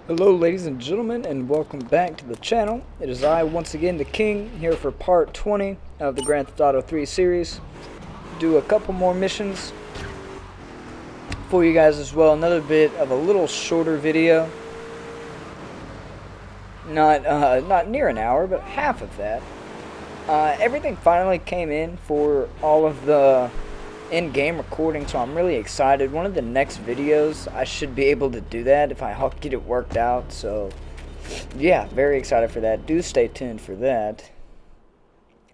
Hello ladies and gentlemen, and welcome back to the channel. It is I, once again, the King, here for part 20 of the Grand Theft Auto 3 series. Do a couple more missions for you guys as well. Another bit of a little shorter video. Not near an hour, but half of that. Everything finally came in for all of the in-game recording, so I'm really excited. One of the next videos, I should be able to do that if I get it worked out. So, yeah, very excited for that. Do stay tuned for that.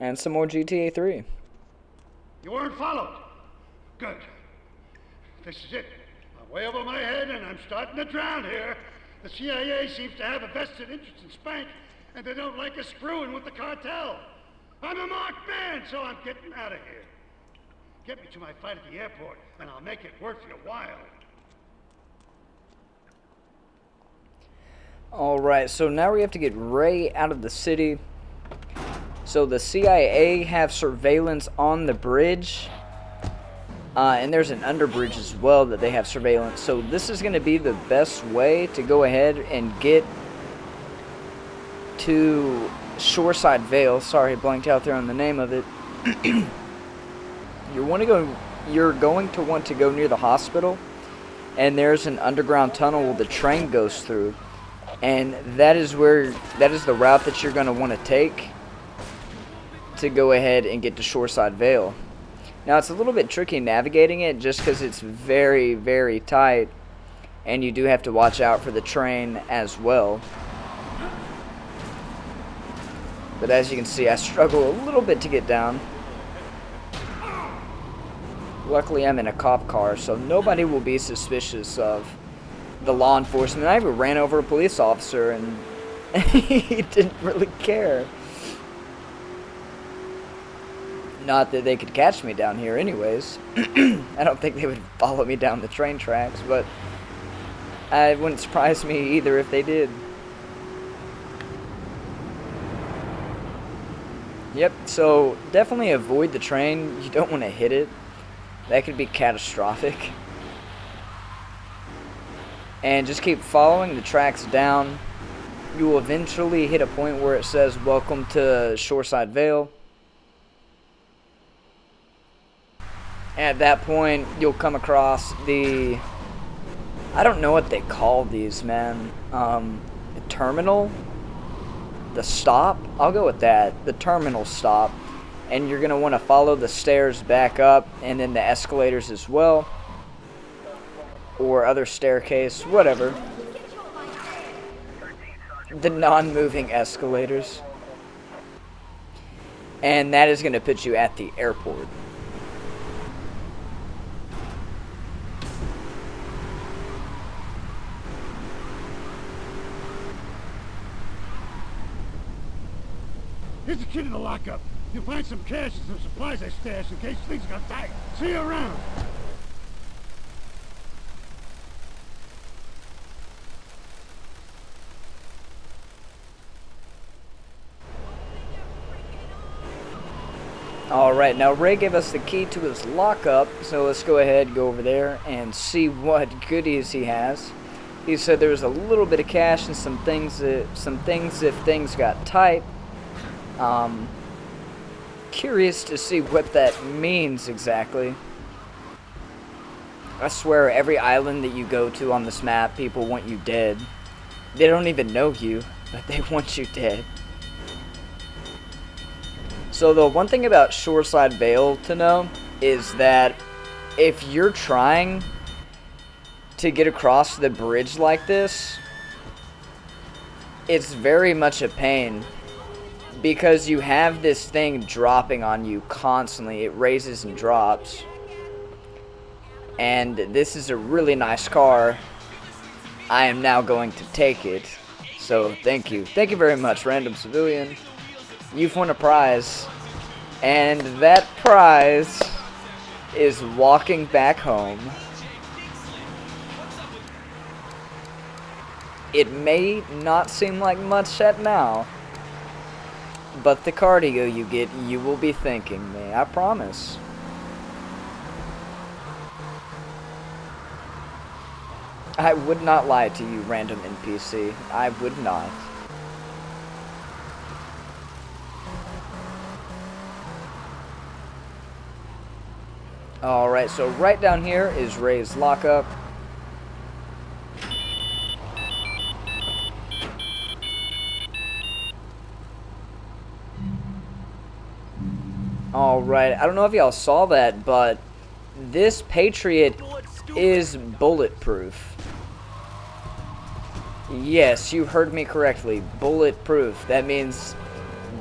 And some more GTA 3. You weren't followed. Good. This is it. I'm way over my head and I'm starting to drown here. The CIA seems to have a vested interest in Spank, and they don't like us screwing with the cartel. I'm a marked man, so I'm getting out of here. Get me to my fight at the airport, and I'll make it worth your while. Alright, so now we have to get Ray out of the city. So the CIA have surveillance on the bridge. And there's an underbridge as well that they have surveillance. So this is going to be the best way to go ahead and get to Shoreside Vale. Sorry, I blanked out there on the name of it. You're going to want to go near the hospital, and there's an underground tunnel the train goes through, and that is the route that you're going to want to take to go ahead and get to Shoreside Vale. Now it's a little bit tricky navigating it just because it's very, very tight, and you do have to watch out for the train as well. But as you can see, I struggle a little bit to get down. Luckily, I'm in a cop car, so nobody will be suspicious of the law enforcement. I even ran over a police officer, and he didn't really care. Not that they could catch me down here anyways. I don't think they would follow me down the train tracks, but it wouldn't surprise me either if they did. Yep, so definitely avoid the train. You don't want to hit it. That could be catastrophic. And just keep following the tracks down. You will eventually hit a point where it says, "Welcome to Shoreside Vale." At that point, you'll come across the... I don't know what they call these, man. The terminal? The stop? I'll go with that. The terminal stop. And you're going to want to follow the stairs back up, and then the escalators as well, or other staircase, whatever. The non-moving escalators. And that is going to put you at the airport. Here's the kid in the lockup. You'll find some cash and some supplies I stashed in case things got tight. See you around. Alright, now Ray gave us the key to his lockup, so let's go ahead and go over there and see what goodies he has. He said there was a little bit of cash and some things if things got tight. Curious to see what that means exactly. I swear every island that you go to on this map, people want you dead. They don't even know you, but they want you dead. So the one thing about Shoreside Vale to know is that if you're trying to get across the bridge like this, it's very much a pain. Because you have this thing dropping on you constantly. It raises and drops. And this is a really nice car. I am now going to take it. So thank you. Thank you very much, random civilian. You've won a prize. And that prize is walking back home. It may not seem like much at now, but the cardio you get, you will be thanking me, I promise. I would not lie to you, random NPC. I would not. Alright, so right down here is Ray's lockup. Alright, I don't know if y'all saw that, but this Patriot is bulletproof. Yes, you heard me correctly. Bulletproof. That means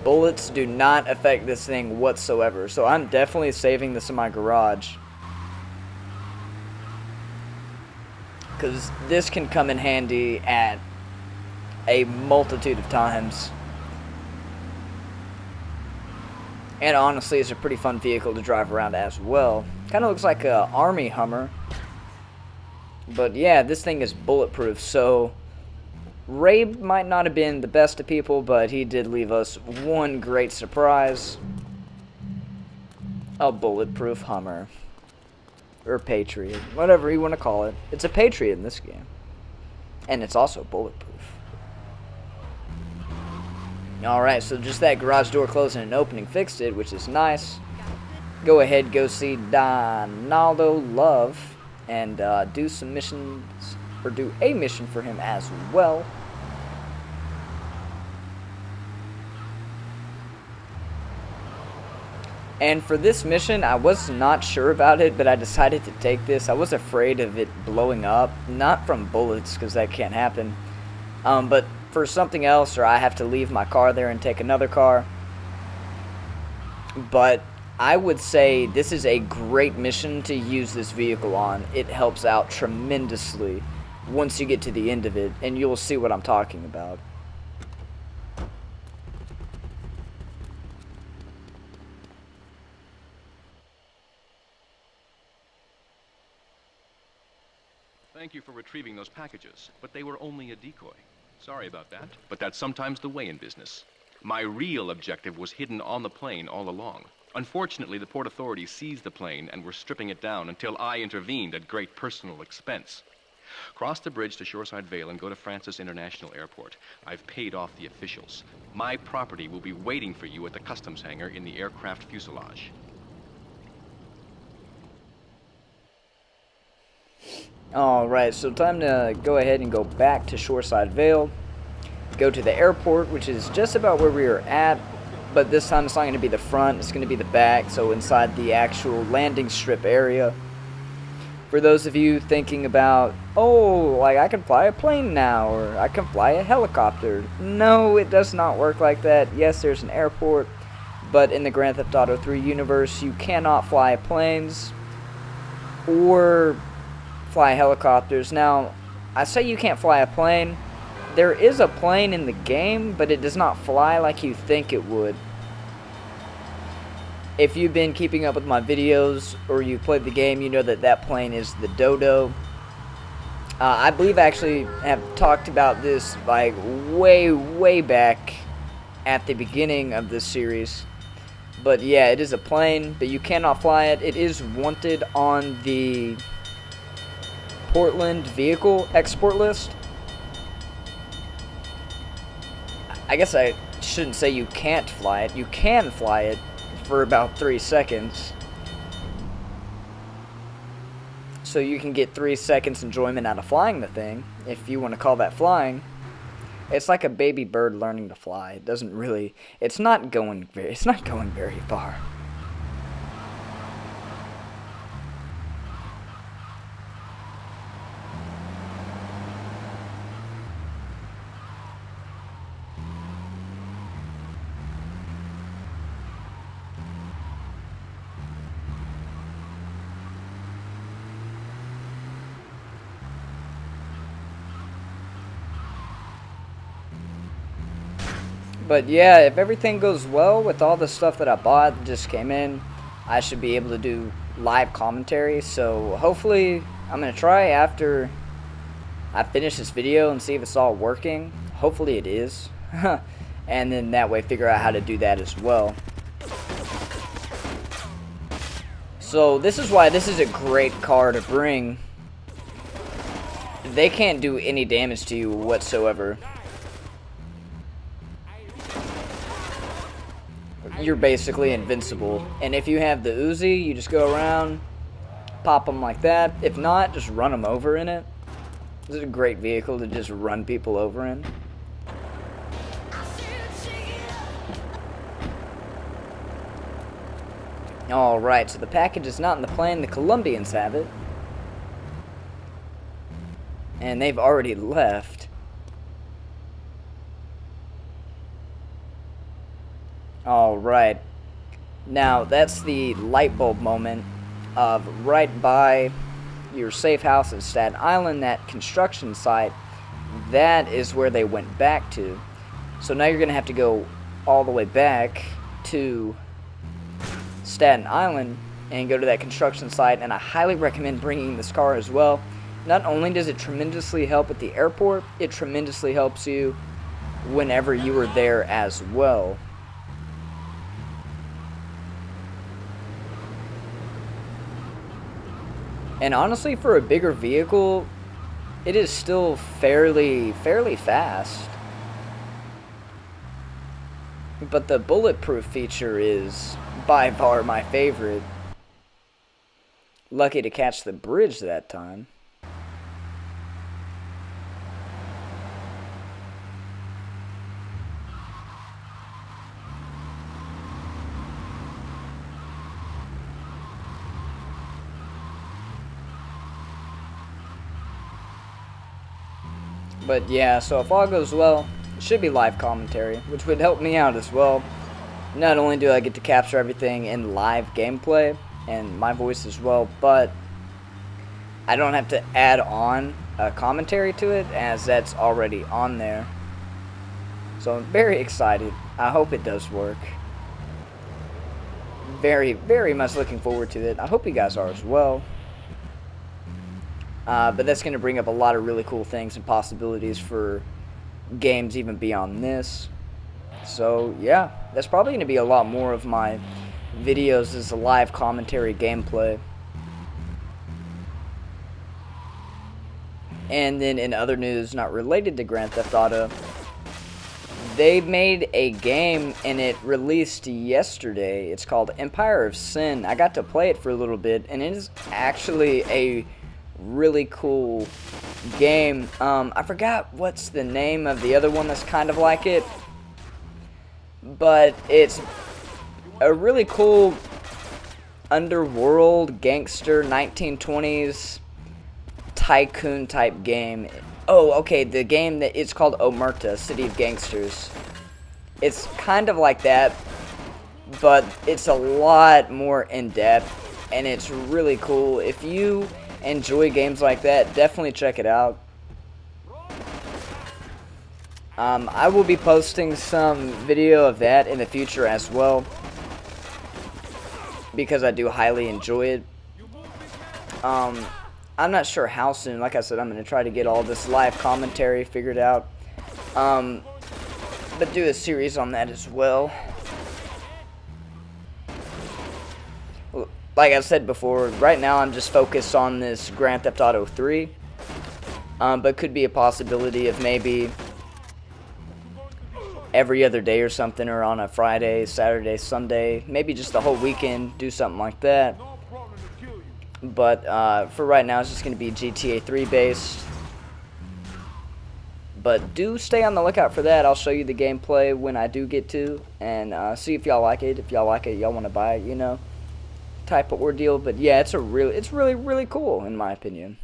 bullets do not affect this thing whatsoever. So I'm definitely saving this in my garage, because this can come in handy at a multitude of times. And honestly, it's a pretty fun vehicle to drive around as well. Kind of looks like a army Hummer. But yeah, this thing is bulletproof, so Ray might not have been the best of people, but he did leave us one great surprise. A bulletproof Hummer. Or Patriot. Whatever you want to call it. It's a Patriot in this game. And it's also bulletproof. Alright, so just that garage door closing and opening fixed it, which is nice. Go ahead, go see Donaldo Love and do some missions, or do a mission for him as well. And for this mission, I was not sure about it, but I decided to take this. I was afraid of it blowing up, not from bullets, because that can't happen, but for something else, or I have to leave my car there and take another car. But I would say this is a great mission to use this vehicle on. It helps out tremendously once you get to the end of it, and you'll see what I'm talking about. Thank you for retrieving those packages, but they were only a decoy. Sorry about that, but that's sometimes the way in business. My real objective was hidden on the plane all along. Unfortunately, the Port Authority seized the plane and were stripping it down until I intervened at great personal expense. Cross the bridge to Shoreside Vale and go to Francis International Airport. I've paid off the officials. My property will be waiting for you at the customs hangar in the aircraft fuselage. Alright, so time to go ahead and go back to Shoreside Vale. Go to the airport, which is just about where we were at, but this time it's not going to be the front, it's going to be the back, so inside the actual landing strip area. For those of you thinking about, oh, like I can fly a plane now, or I can fly a helicopter. No, it does not work like that. Yes, there's an airport, but in the Grand Theft Auto 3 universe, you cannot fly planes or fly helicopters. Now, I say you can't fly a plane. There is a plane in the game, but it does not fly like you think it would. If you've been keeping up with my videos or you played the game, you know that that plane is the Dodo. I believe I actually have talked about this like way back at the beginning of this series. But yeah, it is a plane, but you cannot fly it. It is wanted on the Portland vehicle export list. I guess I shouldn't say you can't fly it. You can fly it for about 3 seconds. So you can get 3 seconds enjoyment out of flying the thing, if you want to call that flying. It's like a baby bird learning to fly. It doesn't really, it's not going very far. But yeah, if everything goes well with all the stuff that I bought that just came in, I should be able to do live commentary. So hopefully, I'm going to try after I finish this video and see if it's all working. Hopefully it is. And then that way figure out how to do that as well. So this is why this is a great car to bring they can't do any damage to you whatsoever. You're basically invincible. And if you have the Uzi, you just go around, pop them like that. If not, just run them over in it. This is a great vehicle to just run people over in. Alright, so the package is not in the plane. The Colombians have it. And they've already left. Alright. Now, that's the light bulb moment of right by your safe house in Staten Island, that construction site. That is where they went back to. So now you're going to have to go all the way back to Staten Island and go to that construction site, and I highly recommend bringing this car as well. Not only does it tremendously help at the airport, it tremendously helps you whenever you are there as well. And honestly, for a bigger vehicle, it is still fairly fast. But the bulletproof feature is by far my favorite. Lucky to catch the bridge that time. But yeah, so if all goes well, it should be live commentary, which would help me out as well. Not only do I get to capture everything in live gameplay, and my voice as well, but I don't have to add on a commentary to it, as that's already on there. So I'm very excited. I hope it does work. Very much looking forward to it. I hope you guys are as well. But that's going to bring up a lot of really cool things and possibilities for games even beyond this. So yeah, that's probably going to be a lot more of my videos as a live commentary gameplay. And then in other news not related to Grand Theft Auto, they made a game and it released yesterday. It's called Empire of Sin. I got to play it for a little bit, and it is actually a really cool game. I forgot what's the name of the other one that's kind of like it, but it's a really cool underworld gangster 1920s tycoon type game. Oh, okay, the game that it's called Omerta, City of Gangsters. It's kind of like that, but it's a lot more in depth, and it's really cool. If you enjoy games like that, definitely check it out. I will be posting some video of that in the future as well, because I do highly enjoy it. I'm not sure how soon. Like I said, I'm going to try to get all this live commentary figured out, but do a series on that as well. Like I said before, right now I'm just focused on this Grand Theft Auto 3, but could be a possibility of maybe every other day or something, or on a Friday, Saturday, Sunday, maybe just the whole weekend, do something like that. But for right now, it's just going to be GTA 3 based. But do stay on the lookout for that. I'll show you the gameplay when I do get to, and see if y'all like it. If y'all like it, y'all want to buy it, you know, type of ordeal. But yeah, it's really cool in my opinion.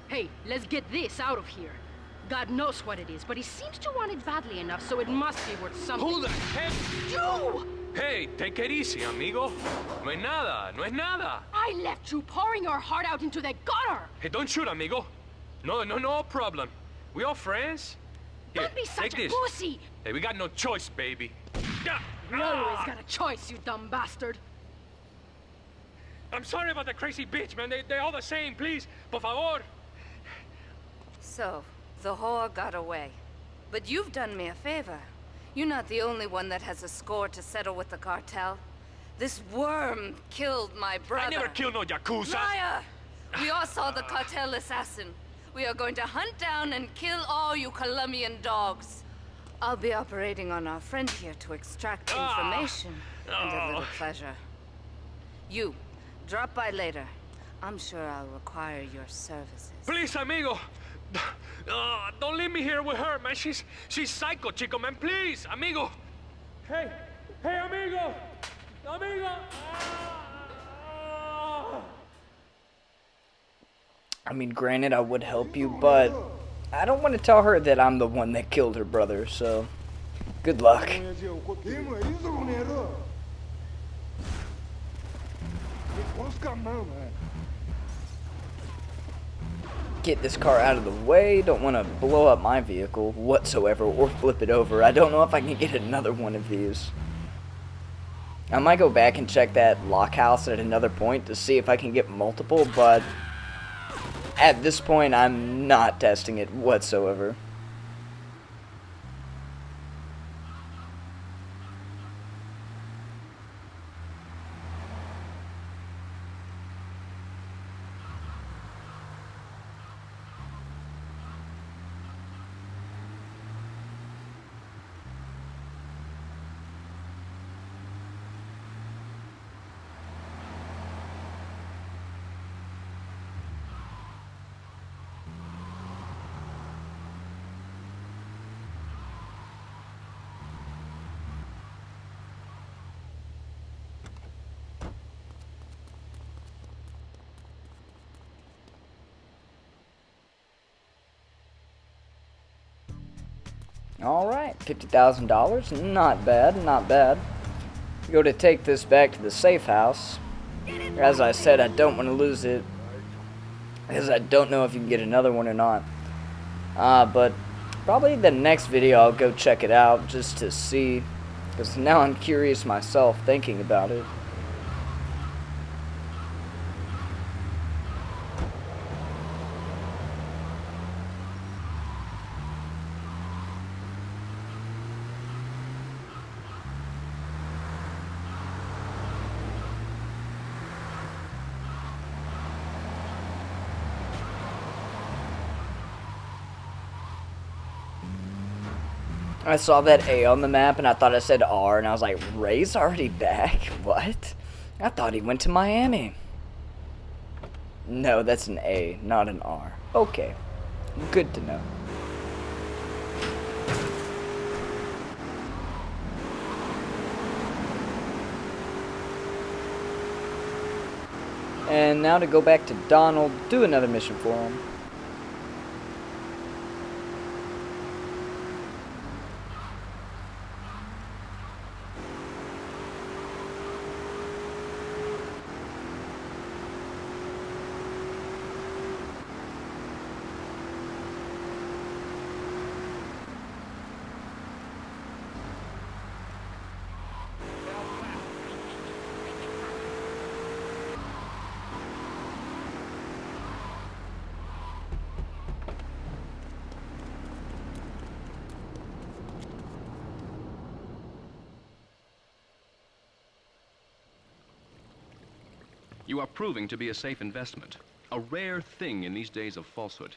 Hey, let's get this out of here. God knows what it is, but he seems to want it badly enough, so it must be worth something. Who the heck? You! Hey, take it easy, amigo. No es nada, no es nada. I left you pouring your heart out into the gutter! Hey, don't shoot, amigo. No problem. We all friends? Here, Don't be such take a this. pussy! Hey, we got no choice, baby. You always got a choice, you dumb bastard. I'm sorry about the crazy bitch, man. They all the same. Please, por favor. So, the whore got away. But you've done me a favor. You're not the only one that has a score to settle with the cartel. This worm killed my brother. I never killed no Yakuza. Liar! We all saw the cartel assassin. We are going to hunt down and kill all you Colombian dogs. I'll be operating on our friend here to extract information and a little pleasure. You, drop by later. I'm sure I'll require your services. Please, amigo. Don't leave me here with her, man. She's psycho, chico, man. Please, amigo. Hey, amigo. Amigo. I mean, granted, I would help you, but I don't want to tell her that I'm the one that killed her brother, so good luck. Get this car out of the way. Don't want to blow up my vehicle whatsoever or flip it over. I don't know if I can get another one of these. I might go back and check that lock house at another point to see if I can get multiple, but at this point I'm not testing it whatsoever. Alright, $50,000, not bad, not bad. Go to take this back to the safe house. As I said, I don't want to lose it, because I don't know if you can get another one or not. But probably the next video I'll go check it out, just to see, because now I'm curious myself thinking about it. I saw that A on the map and I thought it said R and I was like, Ray's already back? What? I thought he went to Miami. No, that's an A, not an R. Okay. Good to know. And now to go back to Donald, do another mission for him. You are proving to be a safe investment, a rare thing in these days of falsehood.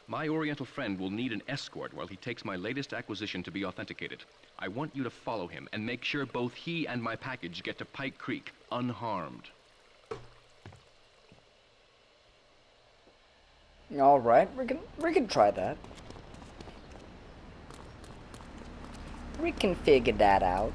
My Oriental friend will need an escort while he takes my latest acquisition to be authenticated. I want you to follow him and make sure both he and my package get to Pike Creek unharmed. Alright, we can try that. We can figure that out.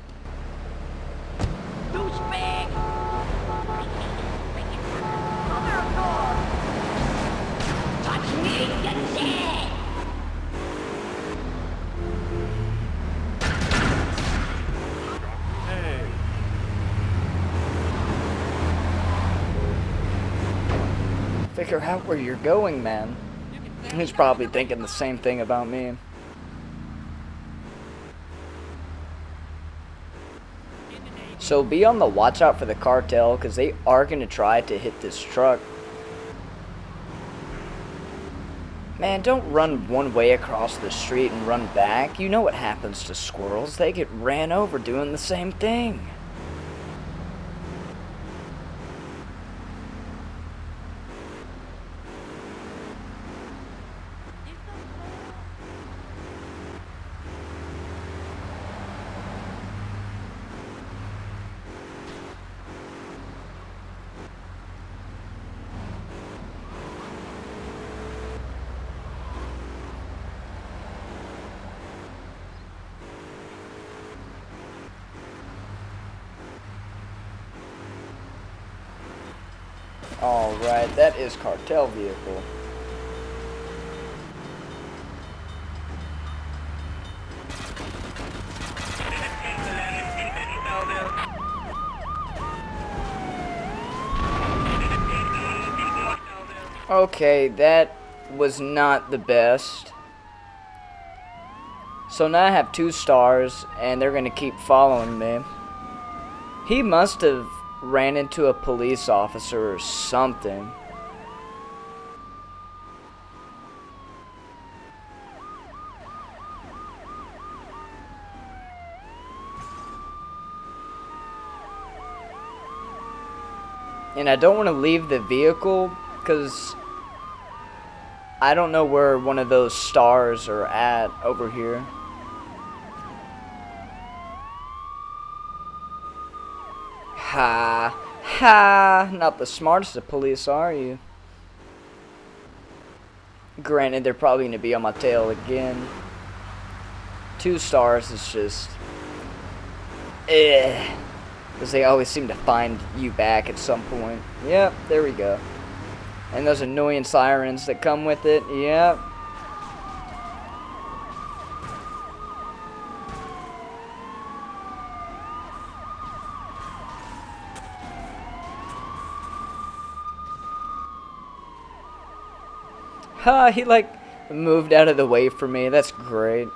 Figure out where you're going, man. He's probably thinking the same thing about me. So be on the watch out for the cartel, because they are going to try to hit this truck. Man, don't run one way across the street and run back. You know what happens to squirrels. They get ran over doing the same thing. Alright, that is cartel vehicle. Okay, that was not the best. So now I have 2 stars, and they're gonna keep following me. He must have ran into a police officer or something. And I don't want to leave the vehicle because I don't know where one of those stars are at over here. Ha! Ha! Not the smartest of police, are you? Granted, they're probably going to be on my tail again. 2 stars is just... because they always seem to find you back at some point. Yep, there we go. And those annoying sirens that come with it. Yep. Ha, he like moved out of the way for me. That's great.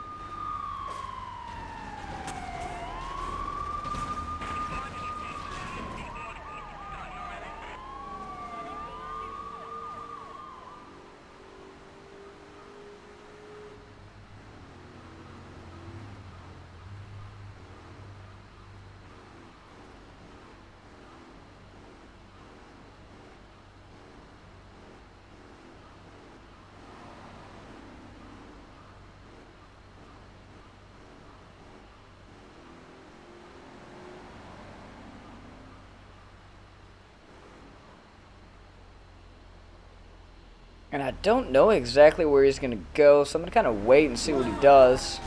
And I don't know exactly where he's going to go, so I'm going to kind of wait and see what he does.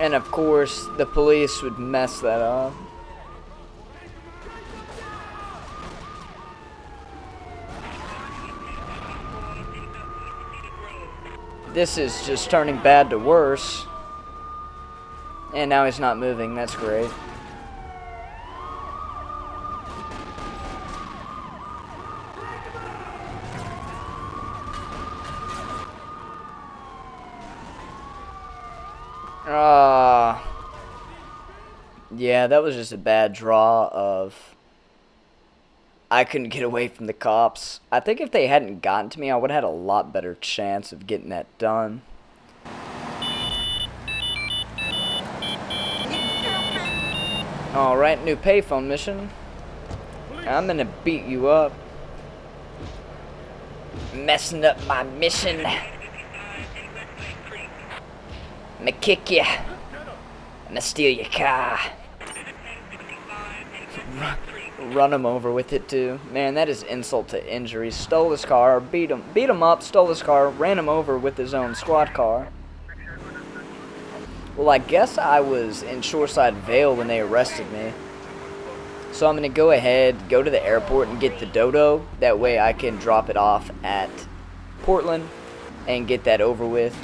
And of course, the police would mess that up. This is just turning bad to worse. And now he's not moving, that's great. Yeah, that was just a bad draw of... I couldn't get away from the cops. I think if they hadn't gotten to me, I would have had a lot better chance of getting that done. Alright, new payphone mission. I'm gonna beat you up. Messing up my mission. I'ma kick ya. I'ma steal your car. Run him over with it too. Man, that is insult to injury. Stole his car, beat him up, stole his car, ran him over with his own squad car. Well, I guess I was in Shoreside Vale when they arrested me. So I'm gonna go ahead, go to the airport and get the dodo. That way I can drop it off at Portland and get that over with.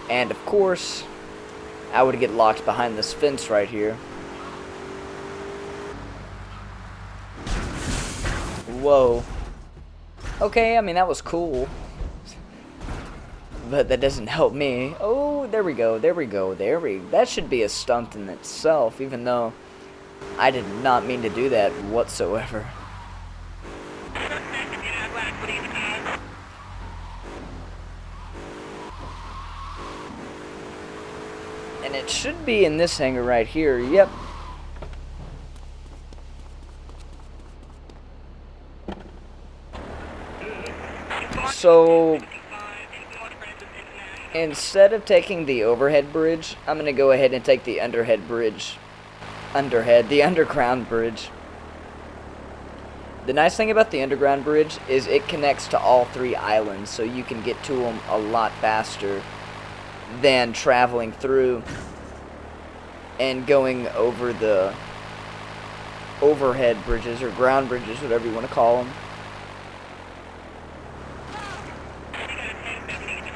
And of course, I would get locked behind this fence right here. Whoa. Okay, I mean, that was cool. but that doesn't help me. Oh, there we go, that should be a stunt in itself, even though I did not mean to do that whatsoever. And it should be in this hangar right here, yep. So, instead of taking the overhead bridge, I'm going to go ahead and take the underhead bridge. The underground bridge. The nice thing about the underground bridge is it connects to all 3 islands, so you can get to them a lot faster than traveling through and going over the overhead bridges or ground bridges, whatever you want to call them.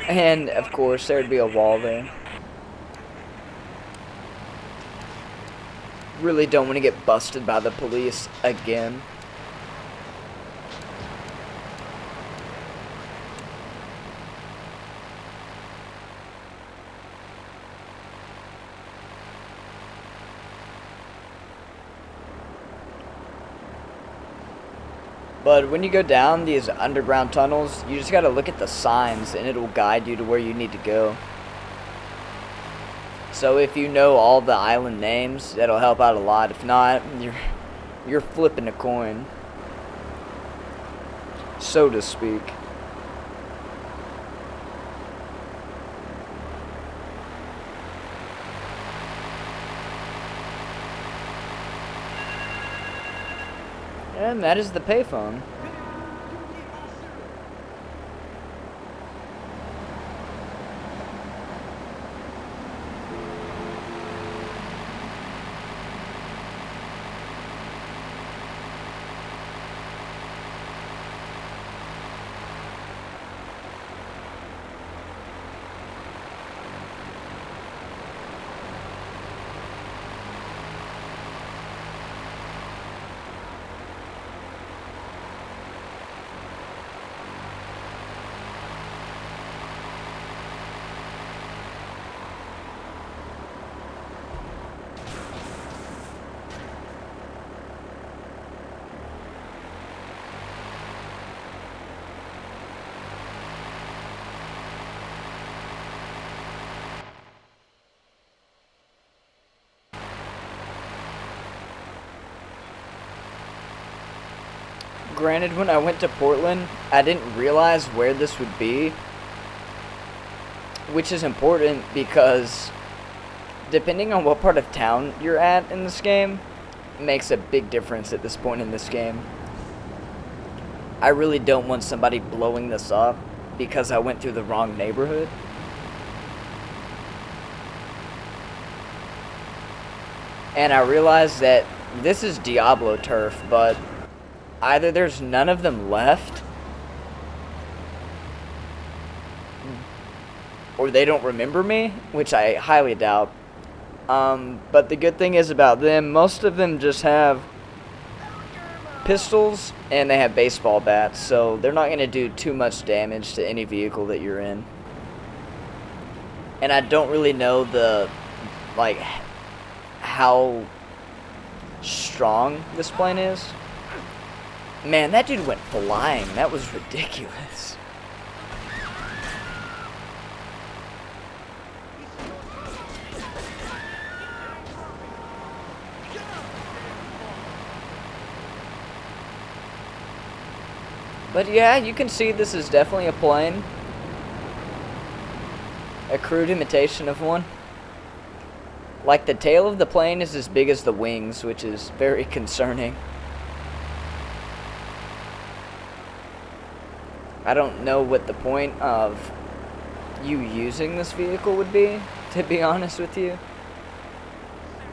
And of course there'd be a wall there. Really don't want to get busted by the police again. But when you go down these underground tunnels, you just gotta look at the signs and it'll guide you to where you need to go. So if you know all the island names, that'll help out a lot. If not, you're flipping a coin, so to speak. And that is the payphone. Granted, when I went to Portland, I didn't realize where this would be, which is important because depending on what part of town you're at in this game, makes a big difference at this point in this game. I really don't want somebody blowing this up because I went through the wrong neighborhood. And I realized that this is Diablo turf, but either there's none of them left, or they don't remember me, which I highly doubt. But the good thing is about them, most of them just have pistols and they have baseball bats, so they're not going to do too much damage to any vehicle that you're in. And I don't really know how strong this plane is. Man, that dude went flying. That was ridiculous. But yeah, you can see this is definitely a plane. A crude imitation of one. Like, the tail of the plane is as big as the wings, which is very concerning. I don't know what the point of you using this vehicle would be, to be honest with you.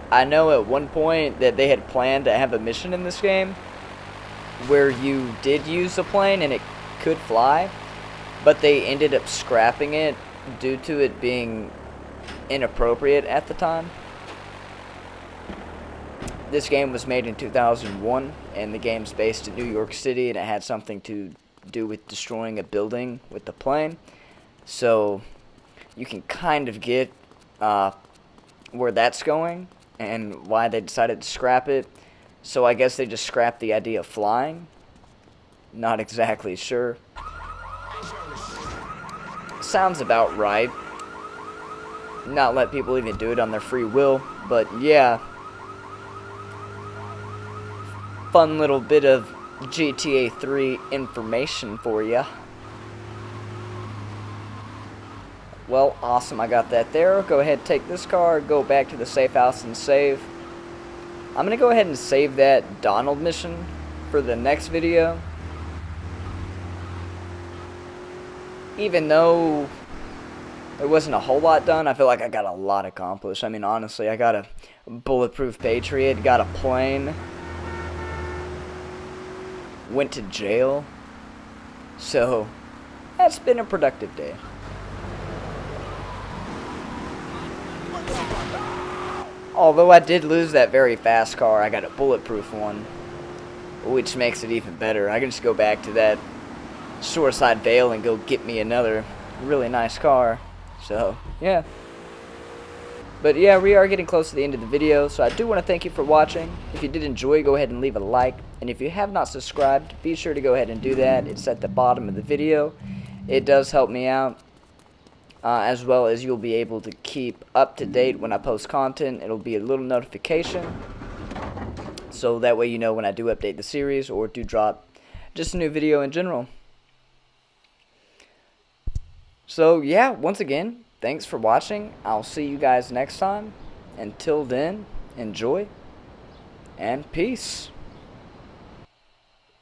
I know at one point that they had planned to have a mission in this game where you did use a plane and it could fly, but they ended up scrapping it due to it being inappropriate at the time. This game was made in 2001, and the game's based in New York City, and it had something to do with destroying a building with the plane. So you can kind of get where that's going and why they decided to scrap it. So I guess they just scrapped the idea of flying. Not exactly sure. Sounds about right. Not let people even do it on their free will, but yeah. Fun little bit of GTA 3 information for ya. Well, awesome, I got that there. Go ahead, take this car, go back to the safe house and save. I'm gonna go ahead and save that Donald mission for the next video. Even though there wasn't a whole lot done, I feel like I got a lot accomplished. I mean, honestly, I got a bulletproof Patriot, got a plane, went to jail. So, that's been a productive day. Although I did lose that very fast car, I got a bulletproof one, which makes it even better. I can just go back to that Shoreside Vale and go get me another really nice car. So, yeah. But yeah, we are getting close to the end of the video, so I do want to thank you for watching. If you did enjoy, go ahead and leave a like. And if you have not subscribed, be sure to go ahead and do that. It's at the bottom of the video. It does help me out. As well as you'll be able to keep up to date when I post content. It'll be a little notification. So that way you know when I do update the series or do drop just a new video in general. So yeah, once again, thanks for watching. I'll see you guys next time. Until then, enjoy and peace.